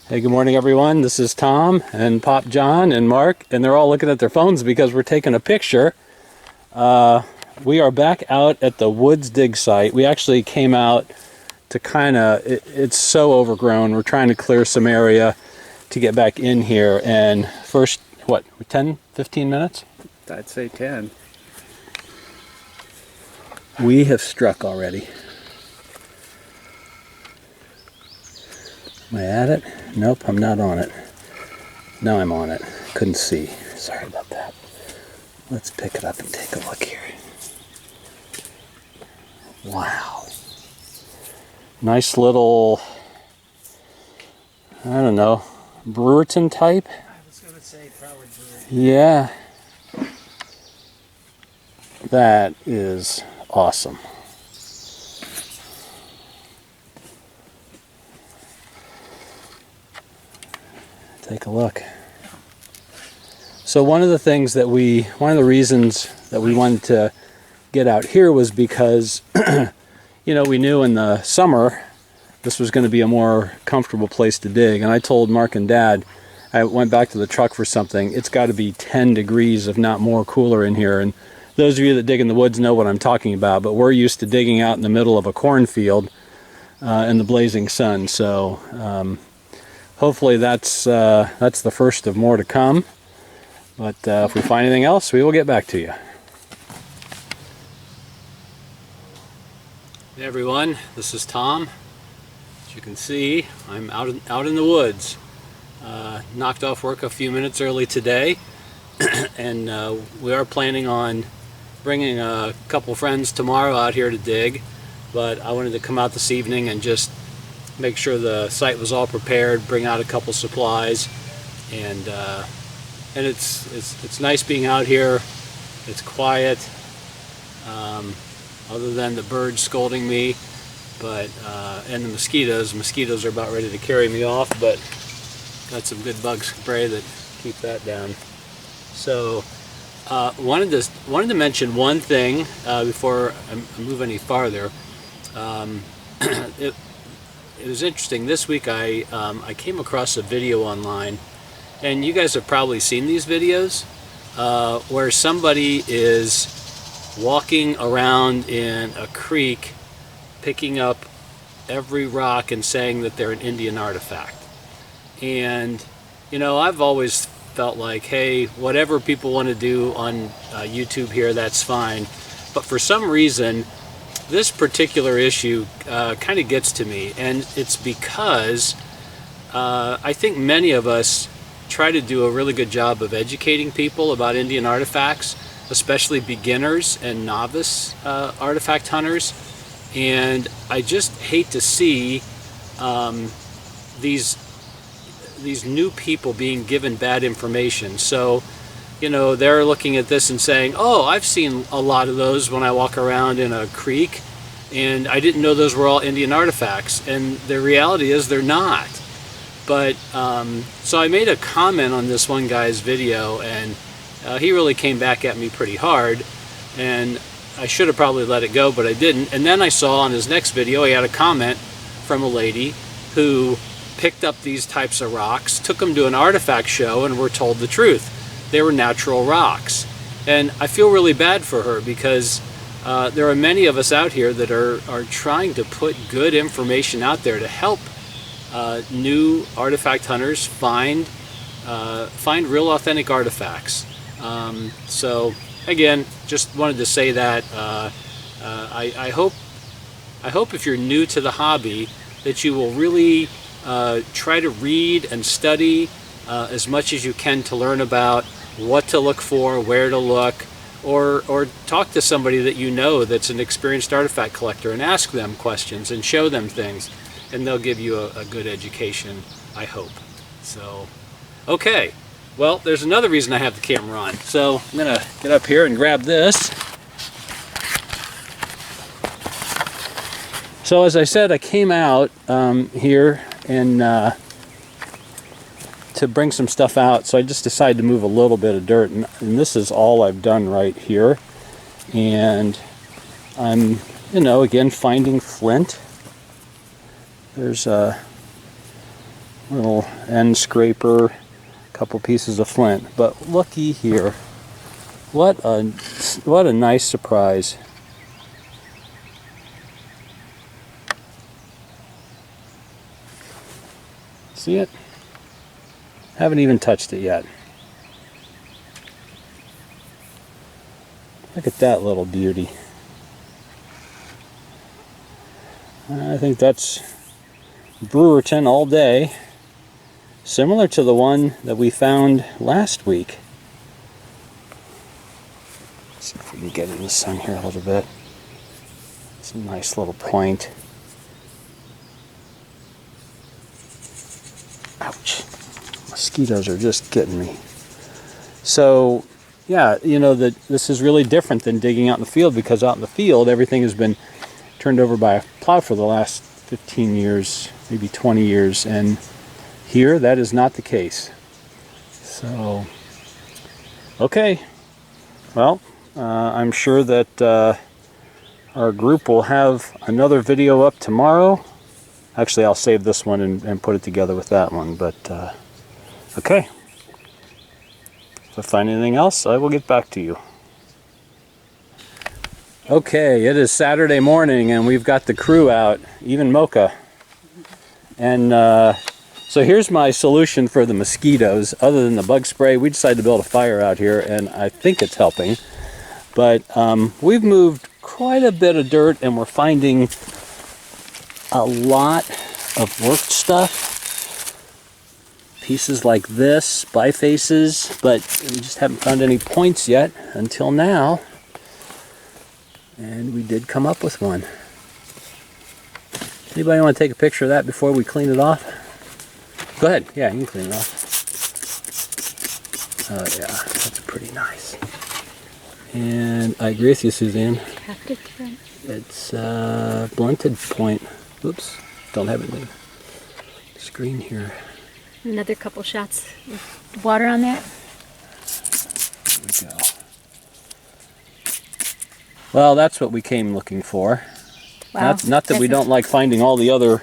Hey, good morning everyone. This is Tom and Pop John and Mark, and they're all looking at their phones because we're taking a picture. We are back out at the woods dig site. We actually came out to it's so overgrown. We're trying to clear some area to get back in here, and first, 10, 15 minutes? I'd say 10. We have struck already. Am I at it? Nope, I'm not on it. Now I'm on it. Couldn't see. Sorry about that. Let's pick it up and take a look here. Wow. Nice little, I don't know, Brewerton type? I was going to say probably Brewerton. Yeah. That is awesome. Take a look. So one of the reasons that we wanted to get out here was because, we knew in the summer this was going to be a more comfortable place to dig. And I told Mark and Dad, I went back to the truck for something, it's got to be 10 degrees, if not more, cooler in here. And those of you that dig in the woods know what I'm talking about, but we're used to digging out in the middle of a cornfield in the blazing sun. So hopefully that's the first of more to come. But if we find anything else, we will get back to you. Hey everyone, this is Tom. As you can see, I'm out in the woods. Knocked off work a few minutes early today, and we are planning on bringing a couple friends tomorrow out here to dig. But I wanted to come out this evening and just make sure the site was all prepared, bring out a couple supplies, and it's nice being out here. It's quiet, other than the birds scolding me, but and the mosquitoes. Mosquitoes are about ready to carry me off, but got some good bug spray that keep that down. So wanted to mention one thing before I move any farther. It was interesting. This week I came across a video online, and you guys have probably seen these videos where somebody is walking around in a creek picking up every rock and saying that they're an Indian artifact. And I've always felt like, hey, whatever people want to do on YouTube here, that's fine. But for some reason, this particular issue kind of gets to me, and it's because I think many of us try to do a really good job of educating people about Indian artifacts, especially beginners and novice artifact hunters. And I just hate to see these new people being given bad information. So they're looking at this and saying, oh, I've seen a lot of those when I walk around in a creek, and I didn't know those were all Indian artifacts. And the reality is they're not. But so I made a comment on this one guy's video, and he really came back at me pretty hard, and I should have probably let it go, but I didn't. And then I saw on his next video he had a comment from a lady who picked up these types of rocks, took them to an artifact show, and were told the truth. They were natural rocks. And I feel really bad for her, because there are many of us out here that are trying to put good information out there to help new artifact hunters find real authentic artifacts. So again, just wanted to say that I hope if you're new to the hobby that you will really try to read and study as much as you can to learn about what to look for, where to look, or talk to somebody that you know that's an experienced artifact collector and ask them questions and show them things, and they'll give you a good education, I hope. So, okay. Well, there's another reason I have the camera on. So I'm gonna get up here and grab this. So as I said, I came out here and to bring some stuff out, so I just decided to move a little bit of dirt, and this is all I've done right here. And I'm, again, finding flint. There's little end scraper, a couple pieces of flint. But looky here. What a nice surprise. See it? Haven't even touched it yet. Look at that little beauty. I think that's Brewerton all day. Similar to the one that we found last week. Let's see if we can get in the sun here a little bit. It's a nice little point. Ouch. Mosquitoes are just getting me. So, yeah, you know, this is really different than digging out in the field, because out in the field everything has been turned over by a plow for the last 15 years, maybe 20 years, and here that is not the case. So, okay. Well, I'm sure that our group will have another video up tomorrow. Actually, I'll save this one and put it together with that one, but okay. If I find anything else, I will get back to you. Okay, it is Saturday morning and we've got the crew out, even Mocha. And so here's my solution for the mosquitoes. Other than the bug spray, we decided to build a fire out here and I think it's helping. But we've moved quite a bit of dirt and we're finding a lot of worked stuff. Pieces like this, bifaces, but we just haven't found any points yet until now. And we did come up with one. Anybody want to take a picture of that before we clean it off? Go ahead. Yeah, you can clean it off. Oh yeah, that's pretty nice. And I agree with you, Suzanne. It's blunted point. Oops, don't have it in the screen here. Another couple shots of water on that. There we go. Well, that's what we came looking for. Wow. Not that we don't like finding all the other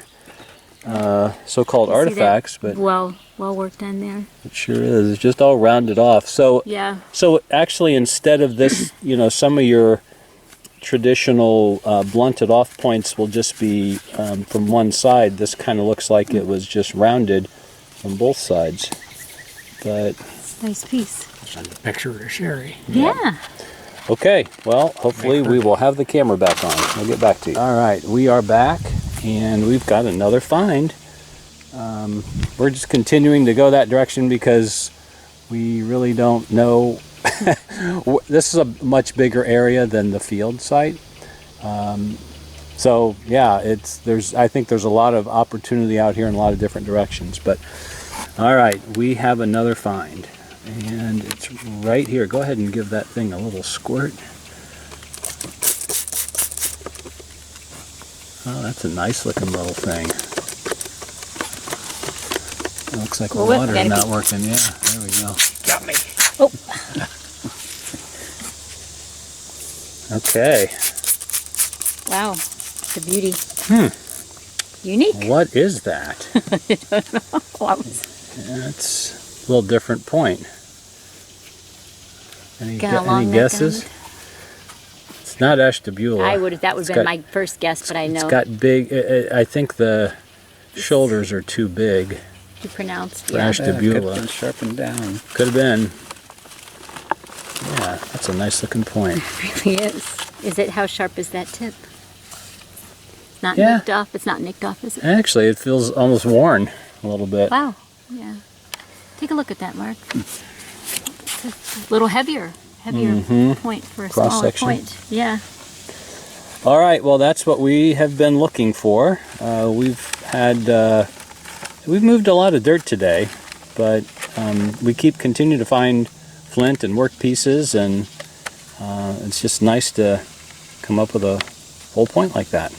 so-called artifacts, but well worked on there. it sure is. It's just all rounded off. So yeah. So actually, instead of this, you know, some of your traditional blunted off points will just be from one side. This kind of looks like it was just rounded from both sides. But nice piece. Send a picture to Sherry. Yeah. okay, well, hopefully we will have the camera back on. We'll get back to you. All right, we are back, and we've got another find. We're just continuing to go that direction because we really don't know. This is a much bigger area than the field site. So yeah, I think there's a lot of opportunity out here in a lot of different directions. But all right, we have another find. And it's right here. Go ahead and give that thing a little squirt. Oh, that's a nice looking little thing. It looks like the water's not working. Yeah, there we go. Got me. Oh. Okay. Wow. It's a beauty. Unique. What is that? I don't know. That's a little different point. Any Along that guesses? bend. It's not Ashtabula. That would have been my first guess, but I know. It's got big. I think the shoulders are too big. Too pronounced. For Yeah. Ashtabula. Could have been sharpened down. Could have been. Yeah, that's a nice looking point. It really is. Is it, how sharp is that tip? Not Yeah. nicked off? It's not nicked off, is it? Actually, it feels almost worn a little bit. Wow. Yeah. Take a look at that, Mark. It's a little heavier point for a smaller Cross-section. point. Yeah. All right, well, that's what we have been looking for. We've moved a lot of dirt today, but we continue to find flint and work pieces, and it's just nice to come up with a whole point like that.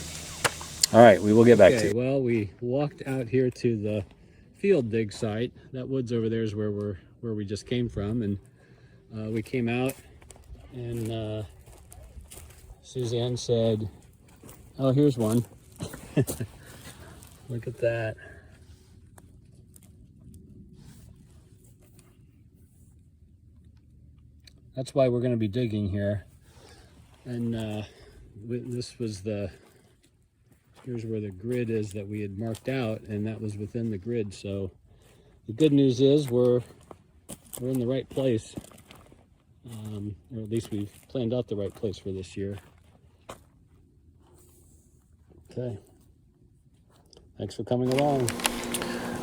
All right, we will get back to you. Well, we walked out here to the field dig site. That woods over there is where we just came from, and we came out, and Suzanne said, "Oh, here's one." Look at that. that's why we're going to be digging here. And this was here's where the grid is that we had marked out, and that was within the grid. So the good news is we're in the right place, or at least we've planned out the right place for this year. Okay, thanks for coming along.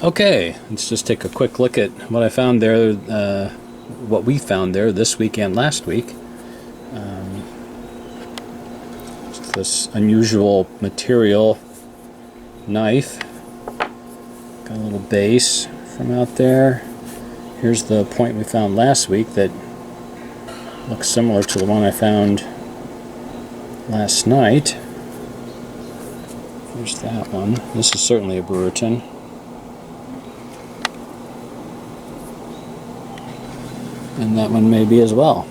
Okay, let's just take a quick look at what I found there, what we found there this week and last week. This unusual material knife, got a little base from out there. Here's the point we found last week that looks similar to the one I found last night. Here's that one. This is certainly a Brewerton. And that one may be as well.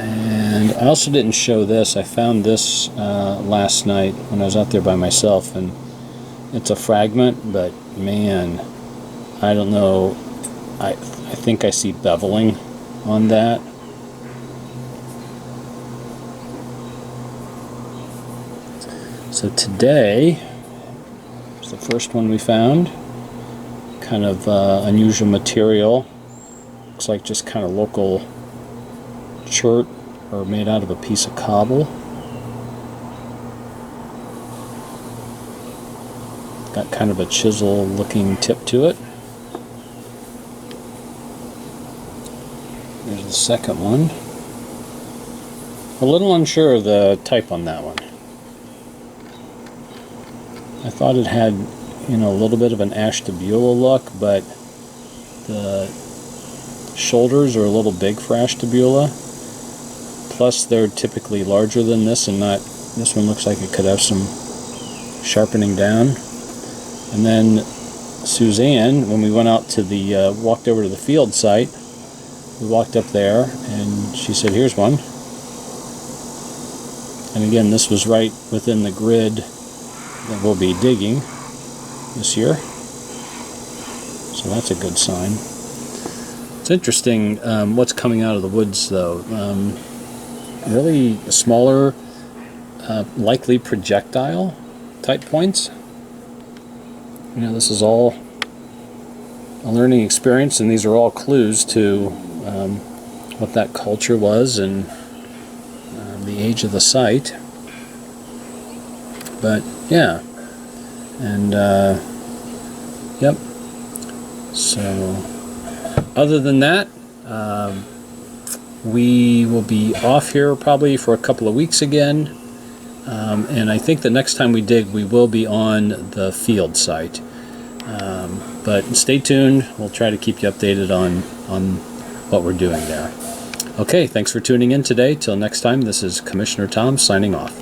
And I also didn't show this. I found this last night when I was out there by myself, and it's a fragment, but man, I don't know. I think I see beveling on that. So today is the first one we found. Kind of unusual material. Looks like just kind of local chert, or made out of a piece of cobble. Got kind of a chisel looking tip to it. There's the second one. A little unsure of the type on that one. I thought it had, a little bit of an Ashtabula look, but the shoulders are a little big for Ashtabula. Plus, they're typically larger than this, and not. This one looks like it could have some sharpening down. And then Suzanne, when we went out to walked over to the field site, we walked up there, and she said, "Here's one." And again, this was right within the grid that we'll be digging this year, so that's a good sign. It's interesting what's coming out of the woods, though. Really smaller, likely projectile type points. This is all a learning experience, and these are all clues to what that culture was and the age of the site. But yeah, and yep. So other than that, we will be off here probably for a couple of weeks again, and I think the next time we dig we will be on the field site, but stay tuned. We'll try to keep you updated on what we're doing there. Okay, thanks for tuning in today. Till next time, this is Commissioner Tom signing off.